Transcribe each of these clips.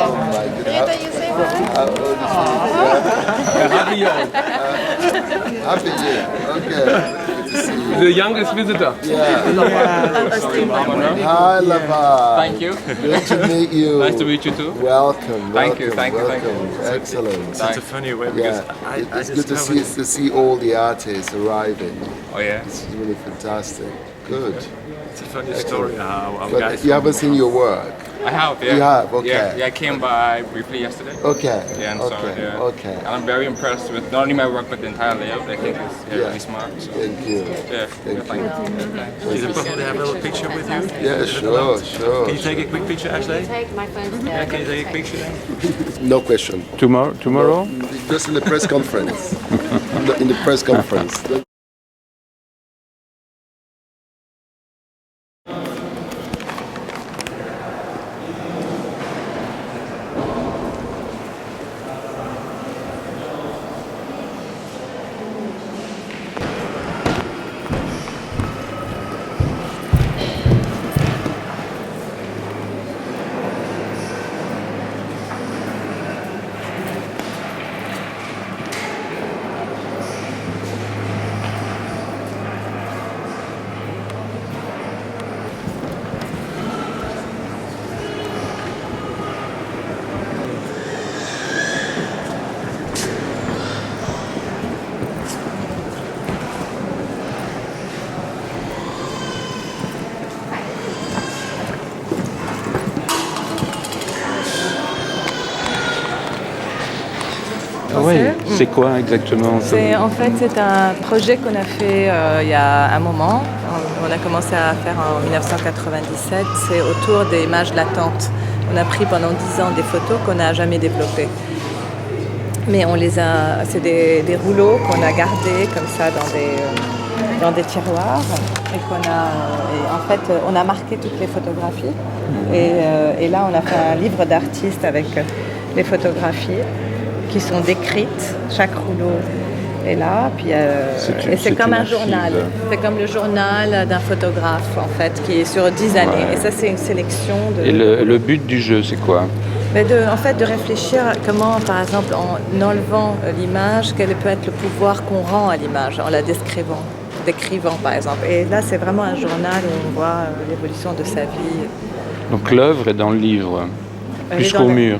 Oh my goodness. You say hi? How old is he? Happy year. Happy year. Okay. Good to see you. The youngest visitor. Hi, Lava. Thank you. Good to meet you. Nice to meet you too. Welcome. Thank you, welcome, thank you, welcome. thank you. Excellent. Thanks. It's a funny way because Yeah, I it's just good to see all the artists arriving. Oh yeah. It's really fantastic. Good. It's a funny story how I'm But guys you haven't seen your work. I have, yeah. You have, okay. Yeah, I came by briefly yesterday. Okay. Yeah, and okay. so, yeah. Okay. And I'm very impressed with not only my work but the entire layout. I think it's Yeah. really smart. So, Thank you. yeah, Thank you. thank you. Is it possible to have a little picture with you? Yeah, sure, sure. Can you take a quick picture, Ashley? Take my phone's Yeah, there. can you take a picture then? No question. Tomorrow? Just in the press conference. In the press conference. Ah ouais, c'est quoi exactement ça? En fait, c'est un projet qu'on a fait il y a un moment. On a commencé à faire en 1997. C'est autour des images latentes. On a pris pendant 10 ans des photos qu'on n'a jamais développées. Mais c'est des rouleaux qu'on a gardés comme ça dans des tiroirs et en fait, on a marqué toutes les photographies. Et là, on a fait un livre d'artistes avec les photographies qui sont décrites. Chaque rouleau est là. Puis, et c'est comme un journal. C'est comme le journal d'un photographe, en fait, qui est sur 10 années. Ouais. Et ça, c'est une sélection de... Et le but du jeu, c'est quoi? Mais en fait, de réfléchir à comment, par exemple, en enlevant l'image, quel peut être le pouvoir qu'on rend à l'image, en la décrivant, par exemple. Et là, c'est vraiment un journal où on voit l'évolution de sa vie. Donc l'œuvre est dans le livre, Elle est jusqu'au dans mur.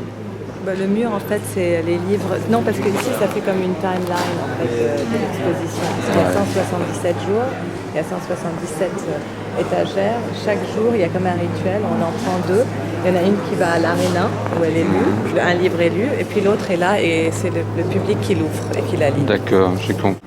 Le mur, en fait, c'est les livres... Non, parce que ici, ça fait comme une timeline, en fait, de l'exposition. Il y a 177 jours, il y a 177 étagères. Chaque jour, il y a comme un rituel, on en prend deux. Il y en a une qui va à l'aréna, où elle est lue, un livre est lu, et puis l'autre est là, et c'est le public qui l'ouvre et qui la lit. D'accord, j'ai compris.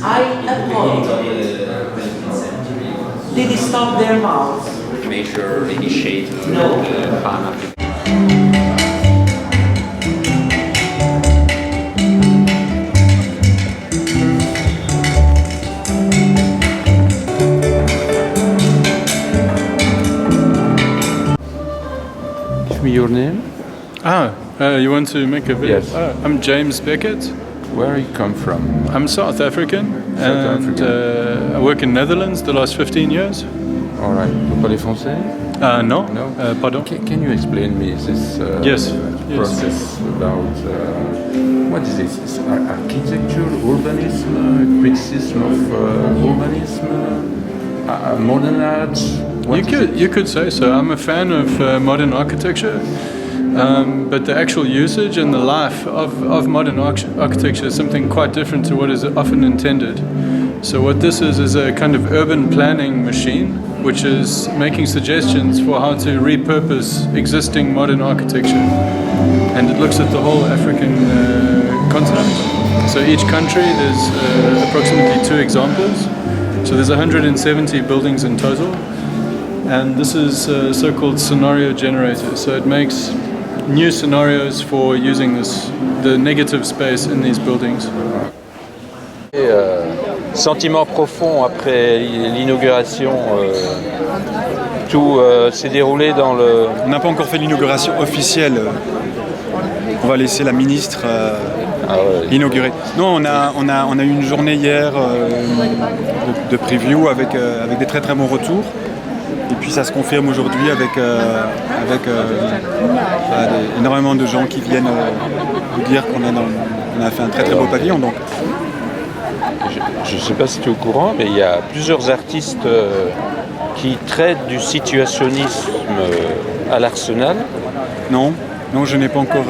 I appoint. Did he stop their mouths? Measure, initiate, No. Give me your name. You want to make a video? Yes. I'm James Beckett. Where you come from? I'm South African, and I work in Netherlands the last 15 years. All right. Vous parlez français? No, No. pardon. Can you explain me this Yes. process about what is this? Is architecture, urbanism, criticism of urbanism, modern art? What is it? You could say so. I'm a fan of modern architecture, but the actual usage and the life of modern architecture is something quite different to what is often intended. So what this is a kind of urban planning machine, which is making suggestions for how to repurpose existing modern architecture. And it looks at the whole African continent. So each country, there's approximately 2 examples. So there's 170 buildings in total. And this is a so-called scenario generator. So it makes new scenarios for using the negative space in these buildings. Sentiment profond après l'inauguration. Tout s'est déroulé dans le... On n'a pas encore fait l'inauguration officielle. On va laisser la ministre inaugurer. Non, on a eu une journée hier de preview avec des très très bons retours. Et puis ça se confirme aujourd'hui avec énormément de gens qui viennent nous dire qu'on a fait un très très beau pavillon. Donc. Je ne sais pas si tu es au courant, mais il y a plusieurs artistes qui traitent du situationnisme à l'Arsenal. Non, je n'ai pas encore...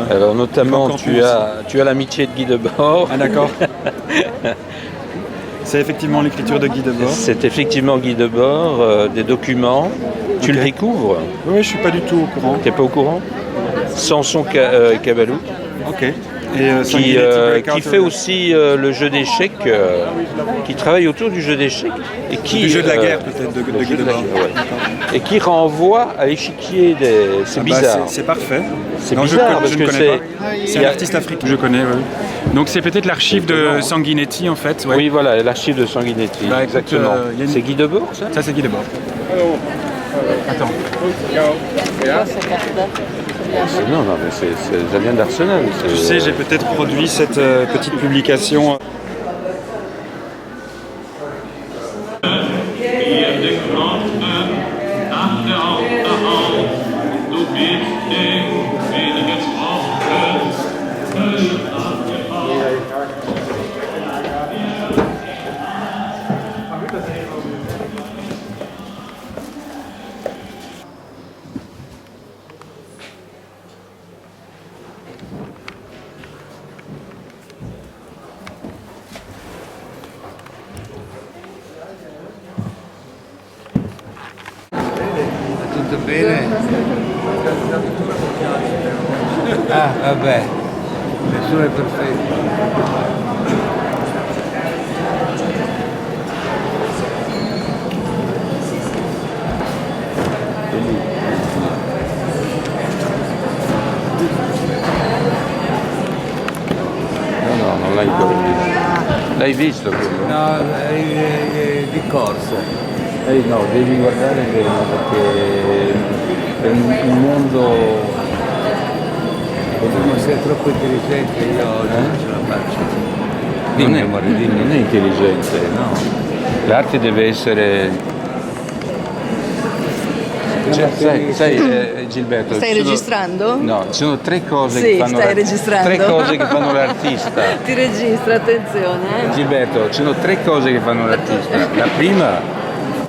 Alors notamment, tu as l'amitié de Guy Debord. Ah d'accord. C'est effectivement l'écriture de Guy Debord. C'est effectivement Guy Debord, des documents. Okay. Tu le découvres? Oui, je ne suis pas du tout au courant. Tu n'es pas au courant? Samson Cabalou. Ok. Qui fait aussi le jeu d'échecs, qui travaille autour du jeu d'échecs et qui du jeu de la guerre peut-être de Guy Debord. Ouais. Et qui renvoie à l'échiquier des... C'est bizarre. C'est parfait. C'est bizarre parce que c'est un artiste africain. Je connais. Oui. Donc c'est peut-être l'archive de Sanguinetti en fait. Ouais. Oui, voilà, l'archive de Sanguinetti. Bah, exactement. C'est Guy Debord, ça? Ça c'est Guy Debord. Attends. Non, mais ça vient d'Arsenal. Tu sais, j'ai peut-être produit cette petite publication. Tutto bene? Ah, vabbè, nessuno è perfetto. No, non l'hai visto. L'hai visto quello? No, di corsa. No, devi guardare bene perché è un mondo... Potremmo essere troppo intelligenti, io non ce la faccio. Dimmi, amore, dimmi. Non è intelligente, no. L'arte deve essere... Sai Gilberto... Stai registrando? No, ci sono 3 cose sì, che fanno... stai registrando. 3 cose che fanno l'artista. Ti registra, attenzione. Gilberto, ci sono 3 cose che fanno l'artista. La prima...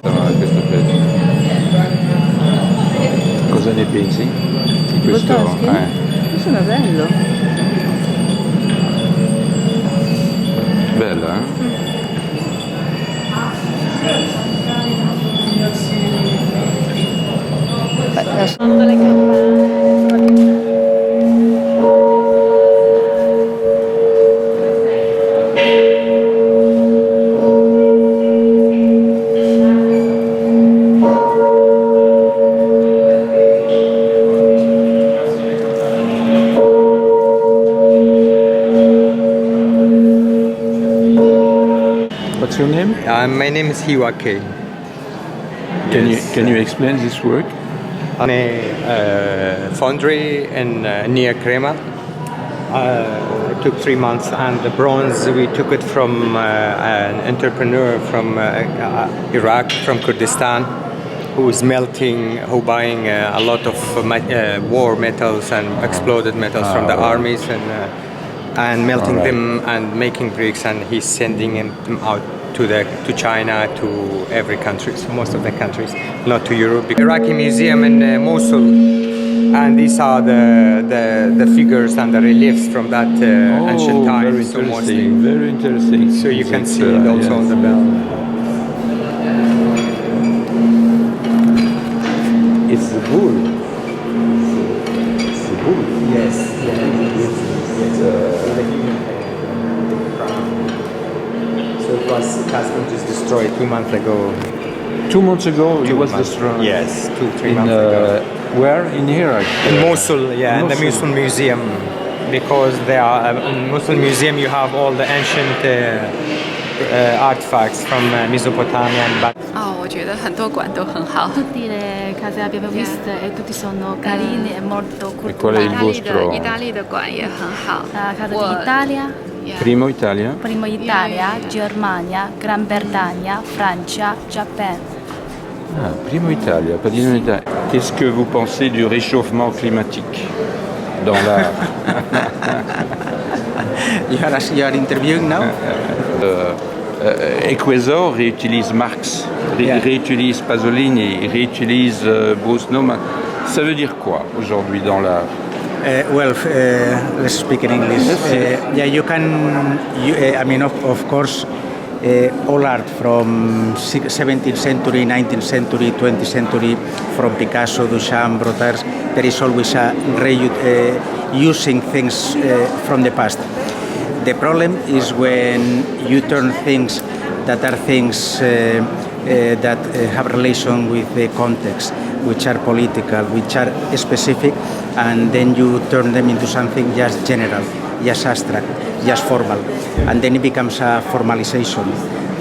questo pezzo. Cosa ne pensi di questo? Questo è bello. Bello, eh? Suonando le campane. What's your name? My name is Hiwa K. Can you explain this work? On a foundry in near Crema. It took 3 months, and the bronze we took it from an entrepreneur from Iraq, from Kurdistan, who's buying a lot of war metals and exploded metals from the armies and melting them and making bricks, and he's sending them out to China, to every country, so most of the countries, not to Europe. Iraqi museum in Mosul, and these are the figures and the reliefs from that ancient times. Very interesting. Very interesting. So you can see it also on the bell. It's the bull. It's the bull. Yes. destroyed 2 months ago. 2 months ago, it was months. destroyed. Yes, 2-3 In months ago. where? In here? In Mosul, yeah, in the Mosul. Mosul Museum, because there are in Mosul Museum you have all the ancient artifacts from Mesopotamia and back. 我觉得很多馆都很好。Tutte le case abbiamo viste e tutti sono carini e molto E qual è il vostro? 意大利的馆也很好。La casa d'Italia, Primo Italia? primo Italia, Germania, Gran Bretagna, Francia, Japan. Ah, Primo Italia, pas Primo Italia. Qu'est-ce que vous pensez du réchauffement climatique dans l'art? You are interviewing now? Equesor réutilise Marx, réutilise Pasolini, réutilise Bruce Nauman. Ça veut dire quoi aujourd'hui dans l'art? Let's speak in English. Yeah, you can. I mean, of course, all art from 17th century, 19th century, 20th century, from Picasso, Duchamp, Brotars, there is always a using things from the past. The problem is when you turn things that are things that have relation with the context, which are political, which are specific, and then you turn them into something just general, just abstract, just formal, and then it becomes a formalization,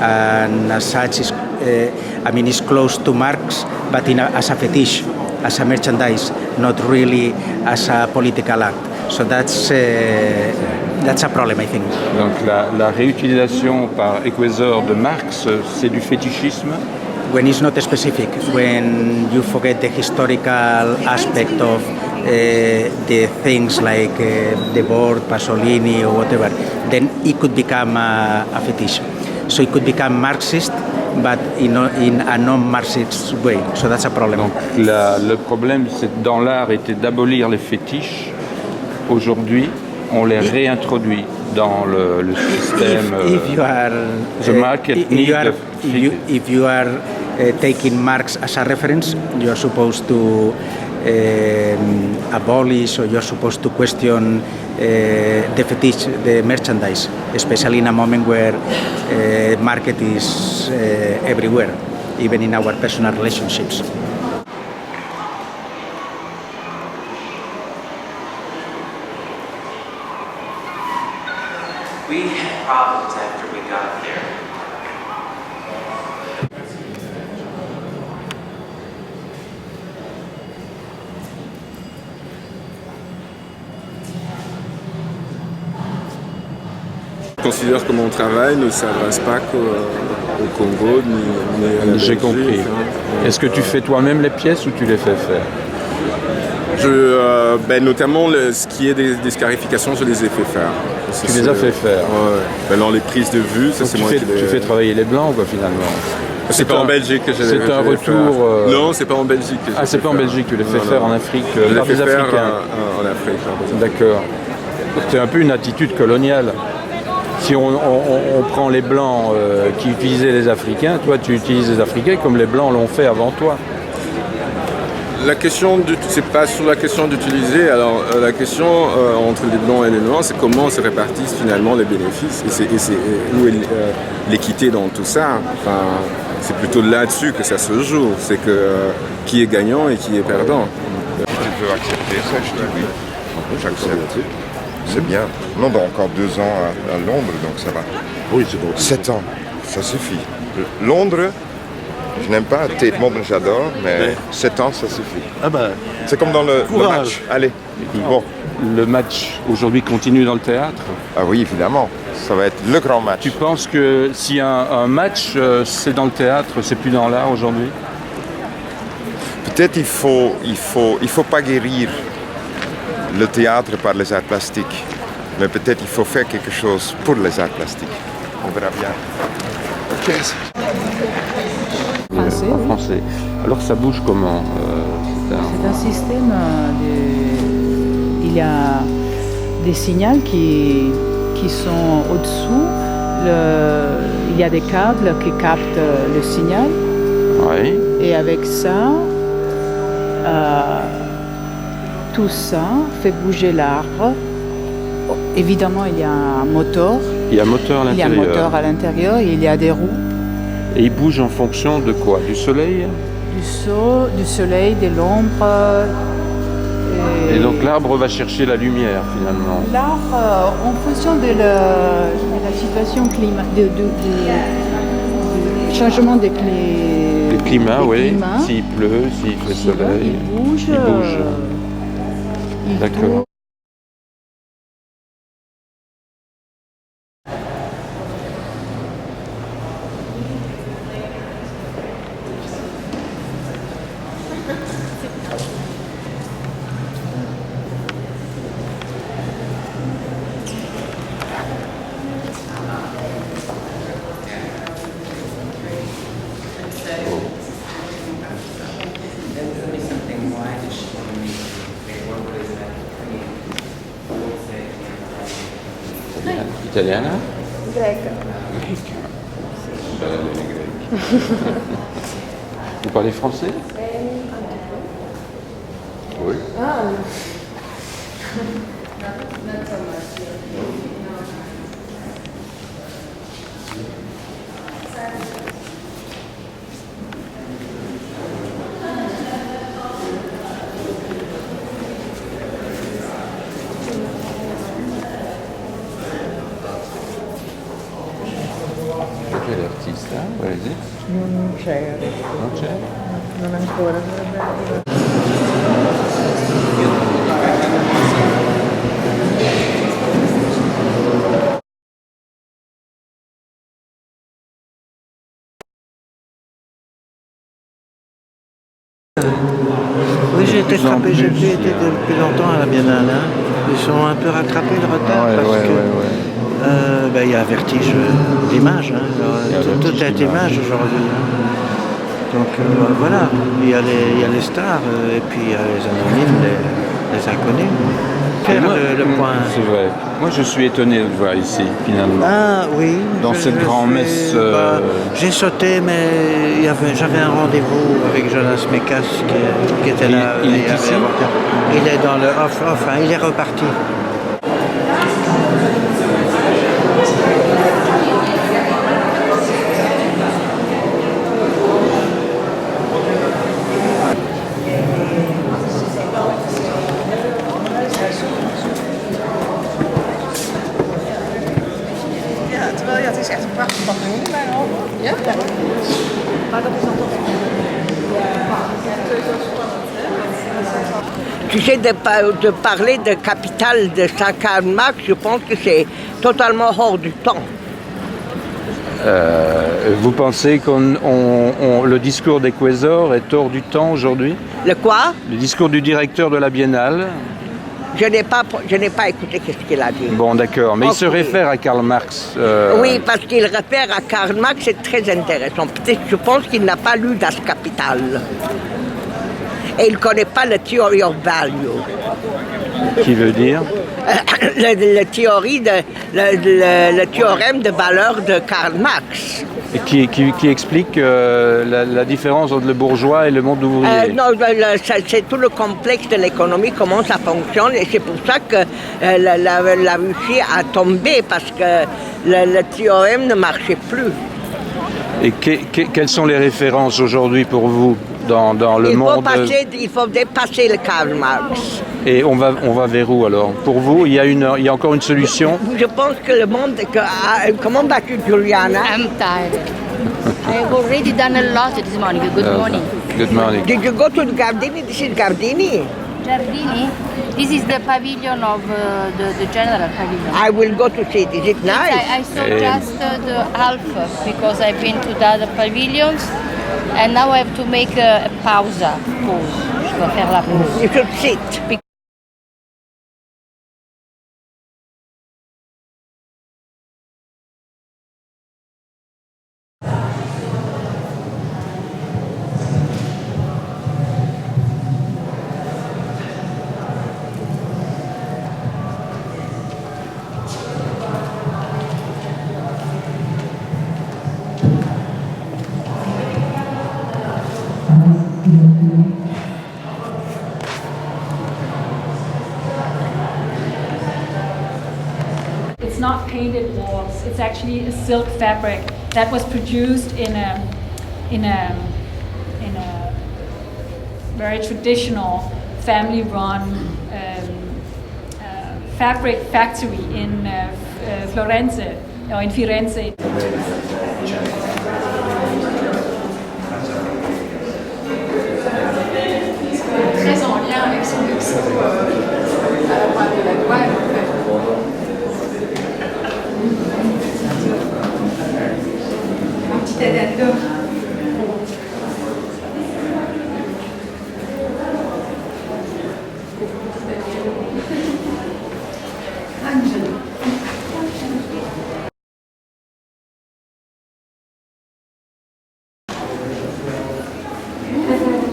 and as such, it's close to Marx, but as a fetish, as a merchandise, not really as a political act. So that's a problem, I think. Donc la réutilisation par Equesor de Marx, c'est du fétichisme? When it's not specific, when you forget the historical aspect of the things like the board, Pasolini or whatever, then it could become a fetish. So it could become Marxist, but in a non-Marxist way. So that's a problem. Donc le problème dans l'art était d'abolir les fétiches. Aujourd'hui, on les réintroduit dans le système. If you are, the market if you are taking Marx as a reference, you are supposed to abolish, or you are supposed to question the fetish, the merchandise, especially in a moment where market is everywhere, even in our personal relationships. We had problems after we got there. Je considère que mon travail ne s'adresse pas qu'au Congo ni à la Belgique. J'ai compris. Est-ce que tu fais toi-même les pièces ou tu les fais faire? Notamment ce qui est des scarifications, je les ai fait faire. Tu les as fait faire? Ouais. Alors les prises de vue, ça c'est moi qui les... Tu fais travailler les blancs, quoi, finalement. C'est pas en Belgique que j'ai fait. C'est un retour... Non, c'est pas en Belgique que j'ai fait. Ah, c'est pas en Belgique, tu les fais faire en Afrique, par des Africains. En Afrique. D'accord. C'est un peu une attitude coloniale. Si on prend les blancs qui utilisaient les Africains, toi tu utilises les Africains comme les blancs l'ont fait avant toi. La question, c'est pas sur la question d'utiliser. Alors la question entre les blancs et les noirs, c'est comment se répartissent finalement les bénéfices et c'est où est l'équité dans tout ça. Enfin, c'est plutôt là-dessus que ça se joue. C'est que qui est gagnant et qui est perdant. Tu veux accepter ça? Je dis oui. J'accepte. C'est bien. Non, encore 2 ans à Londres, donc ça va. Oui, c'est bon. 7 ans, ça suffit. Londres, je n'aime pas. Tate Modern, j'adore, mais 7 ans, ça suffit. Ah ben, c'est comme dans le match. Allez, bon. Le match aujourd'hui continue dans le théâtre? Ah oui, évidemment. Ça va être le grand match. Tu penses que si un match, c'est dans le théâtre, c'est plus dans l'art aujourd'hui? Peut-être il faut pas guérir le théâtre par les arts plastiques, mais peut-être il faut faire quelque chose pour les arts plastiques. On verra bien. Ok. Français, en français. Alors ça bouge comment C'est un système il y a des signaux qui sont au-dessous. Il y a des câbles qui captent le signal. Oui. Et avec ça, tout ça fait bouger l'arbre. Évidemment, il y a un moteur. Il y a un moteur à l'intérieur. Il y a un moteur à l'intérieur et il y a des roues Et il bouge en fonction de quoi? Du soleil? Du soleil, de l'ombre. Et donc l'arbre va chercher la lumière finalement. L'arbre, en fonction de la situation climatique, du changement de climat, oui. climat. S'il pleut, s'il fait soleil. Il bouge. D'accord. Italiana? Greca. Belle, les Grecs. Vous parlez français? Oui. Ah. Quel artista? Where is it? Non c'è adesso. Non c'è? Non ancora, dovrebbe arrivare. Oui, j'ai été frappé, j'ai plus été depuis longtemps à la Biennale. Hein. Ils sont un peu rattrapés le retard parce que il y a un vertige d'image. Hein. Tout est image aujourd'hui. Hein. Donc voilà, il y a les stars et puis il y a les anonymes, les inconnus. Faire le point. C'est vrai. Moi, je suis étonné de le voir ici, finalement. Ah oui. Dans cette grand-messe. J'ai sauté, mais j'avais un rendez-vous avec Jonas Mekas qui était là. Il est ici. Il est dans le off-off, hein, il est reparti. Ja, het is echt een prachtig paviljoen in mijn ogen. Ja? Maar dat is dan toch... Tu sais, de parler de capitale de Karl Marx, je pense que c'est totalement hors du temps. Vous pensez que le discours des Quaisors est hors du temps aujourd'hui? Le quoi? Le discours du directeur de la Biennale. Je n'ai pas écouté ce qu'il a dit. Bon, d'accord, mais il se réfère à Karl Marx. Oui, parce qu'il réfère à Karl Marx, c'est très intéressant. Peut-être, je pense qu'il n'a pas lu Das Kapital. Et il ne connaît pas le Theory of Value. Qui veut dire? Le théorème de valeur de Karl Marx. Et qui explique la différence entre le bourgeois et le monde ouvrier. Non, c'est tout le complexe de l'économie, comment ça fonctionne, et c'est pour ça que la Russie a tombé, parce que le théorème ne marchait plus. Et quelles sont les références aujourd'hui pour vous dans le monde? Il faut dépasser le Karl Marx. Et on va vers où alors? Pour vous, il y a encore une solution? Je pense que le monde... comment vas-tu, Juliana? I'm tired. I've already done a lot this morning. Good morning. Good morning. Did you go to the Gardini? This is Gardini. Giardini? This is the pavilion of the general pavilion. I will go to see it. Is it nice? I saw just the half because I've been to the other pavilions and now I have to make a pause. Je dois faire la pause. You should sit. It's not painted walls, it's actually a silk fabric that was produced in a very traditional family-run fabric factory in Florence, or in Firenze. Très en lien avec son expo à la fin de la douane, en fait. Un petit addendum.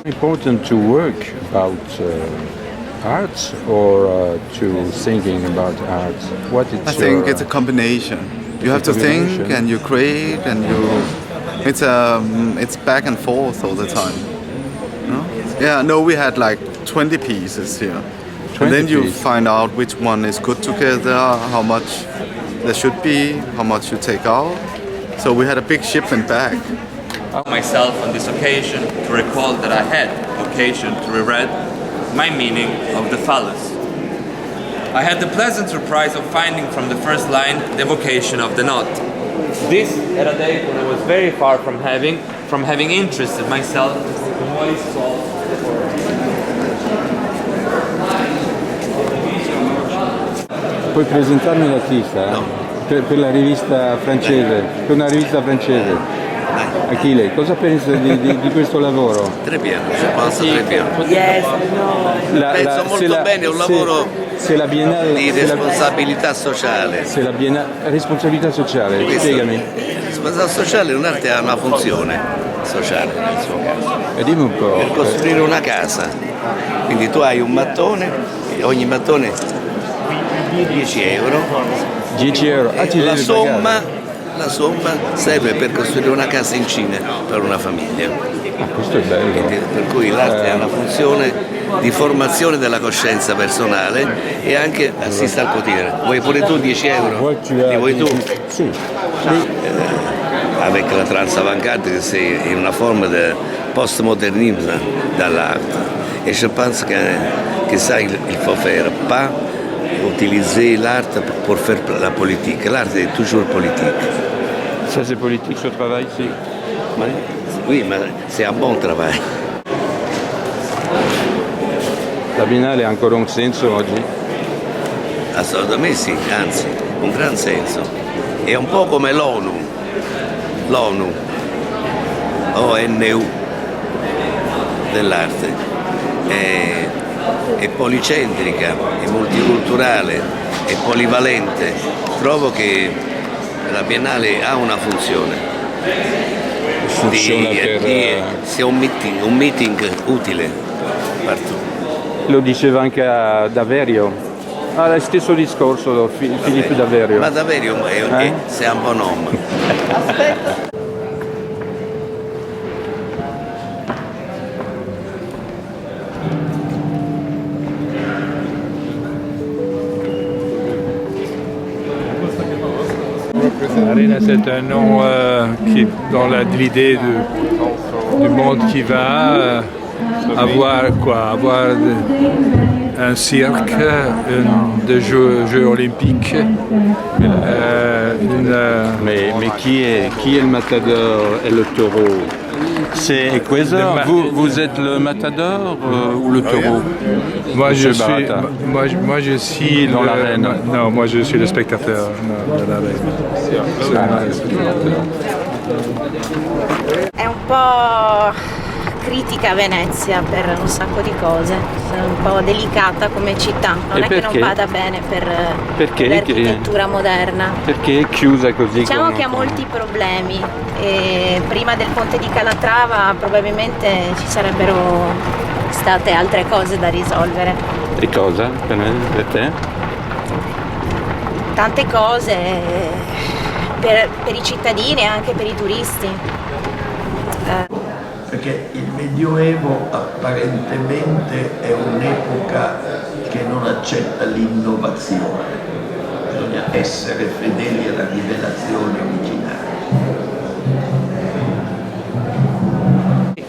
Important to work about art or to thinking about art? What is I think it's a combination. You have to think and you create and it's back and forth all the time. No? Yeah, no, we had like 20 pieces here. And then you find out which one is good together, how much there should be, how much you take out. So we had a big shipment back. Myself on this occasion to recall that I had occasion to reread my meaning of the phallus. I had the pleasant surprise of finding from the first line the vocation of the knot. This at a date when I was very far from having interested myself in what is called Puoi presentarmi l'artista? No. Per la rivista francese, per una rivista francese. Achille, cosa pensi di questo lavoro? Très bien, je pense très bien. Yes, no. Penso molto bene, è un lavoro di responsabilità sociale. Se la responsabilità sociale, spiegami. La responsabilità sociale, un'arte ha una funzione sociale nel suo caso. E dimmi un po'. Per costruire una casa. Quindi tu hai un mattone, e ogni mattone 10 euro. 10 euro. La somma serve per costruire una casa in Cina per una famiglia. Questo è bello. Per cui l'arte ha una funzione di formazione della coscienza personale e anche assiste al quotidiano. Vuoi pure tu 10 euro? Li vuoi tu? Sì. Avec la transavant-garde, c'est une forme de postmodernisme dans l'art. Et je pense que ça, il faut faire. Pas utiliser l'art pour faire la politique. L'art est toujours politique. Ça c'est politique, ce travail, si. Oui, mais c'est un bon travail. La Biennale ha ancora un senso oggi? Assolutamente sì, anzi, un gran senso. È un po' come l'ONU, ONU dell'arte. È policentrica, è multiculturale, è polivalente. Trovo che la Biennale ha una funzione. Sia un meeting utile. Lo diceva anche a Daverio. Ha lo stesso discorso Filippo Daverio. Ma Daverio c'est un bon homme. Aspetta. Arena, c'est un nom qui est dans l'idée du monde qui va avoir un cirque, des jeux olympiques. Mais qui est le matador et le taureau? C'est questo? Vous êtes le matador ou le taureau? Moi je suis dans l'arène. Non, moi je suis le spectateur de l'arène. È un po' critica Venezia per un sacco di cose, è un po' delicata come città, non è che non vada bene per l'architettura moderna. Perché è chiusa così? Diciamo che ha molti problemi e prima del ponte di Calatrava probabilmente ci sarebbero state altre cose da risolvere. E cosa per te? Tante cose per i cittadini e anche per i turisti. Perché il Medioevo apparentemente è un'epoca che non accetta l'innovazione, bisogna essere fedeli alla rivelazione originaria.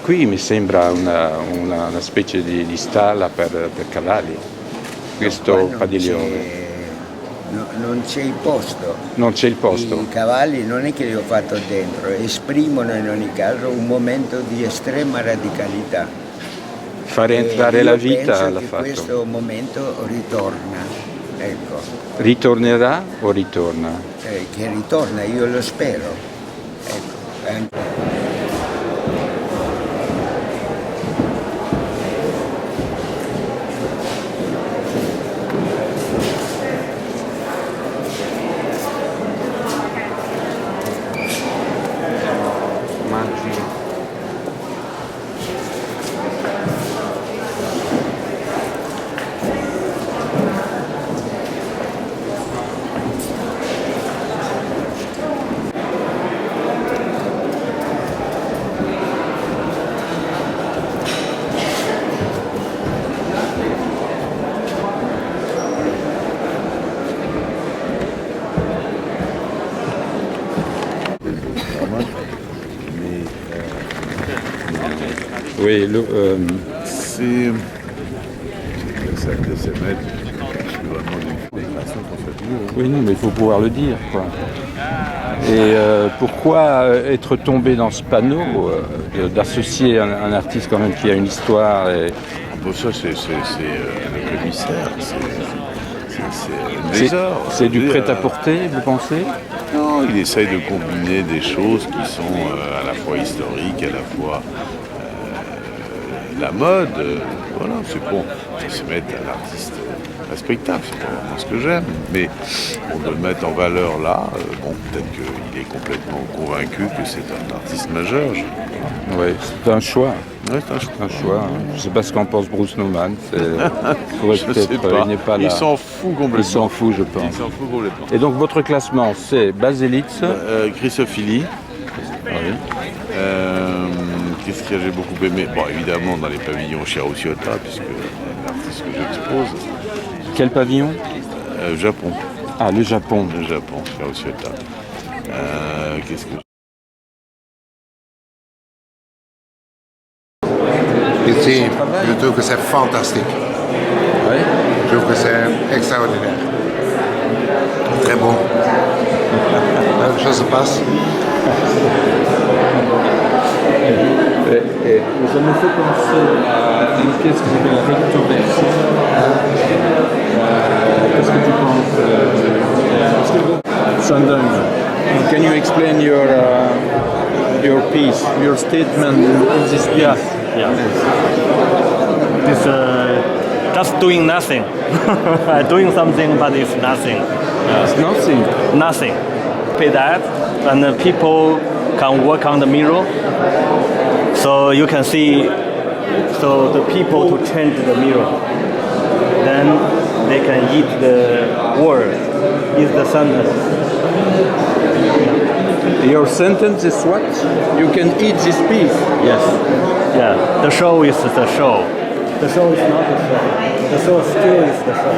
qui mi sembra una specie di stalla per cavalli, questo padiglione. Non c'è il posto. Non c'è il posto. I cavalli non è che li ho fatto dentro, esprimono in ogni caso un momento di estrema radicalità. Fare entrare la vita l'ha che fatto. Questo momento ritorna, ecco. Ritornerà o ritorna? Che ritorna, io lo spero. Ecco. Oui, c'est ça que c'est mettre. Je suis vraiment d'une déclaration qu'on fait toujours. Oui, non, mais il faut pouvoir le dire, quoi. Et pourquoi être tombé dans ce panneau, d'associer un artiste quand même qui a une histoire et... Bon, ça, c'est le commissaire, c'est C'est du prêt-à-porter, vous pensez? Non, il essaye de combiner des choses qui sont à la fois historiques, à la fois la mode. Voilà, c'est bon. Il faut se mettre à l'artiste respectable, c'est pas vraiment ce que j'aime. Mais on doit le mettre en valeur là. Bon, peut-être qu'il est complètement convaincu que c'est un artiste majeur. Oui, c'est un choix. Ouais, c'est un choix. Je ne sais pas ce qu'en pense Bruce Nauman. Je sais pas. Il n'est pas là. Il s'en fout complètement. Il s'en fout, je pense. Il s'en fout complètement. Et donc votre classement, c'est Baselitz, Chrysophilie. Oui. Qu'est-ce que j'ai beaucoup aimé? Bon, évidemment, dans les pavillons Chiaro-Ciotta, puisque l'artiste que j'expose. Quel pavillon? Japon. Ah, le Japon. Le Japon, Chiaro-Ciotta. Qu'est-ce que... Ici, je trouve que c'est fantastique. Oui. Je trouve que c'est extraordinaire. Très beau. Quelque chose se passe. Ça me fait penser à une pièce qui s'appelle Recto Verso. Qu'est-ce que tu penses? Sandon, can you explain your piece, your statement in this piece? Yeah. It's just doing nothing. Doing something, but it's nothing. It's nothing? Nothing. Pay that, and the people can work on the mirror. So you can see, so the people to change the mirror. Then they can eat the word, eat the sentence. Your sentence is what? You can eat this piece? Yes. Yeah. The show is the show. The show is not the show. The show still is the show.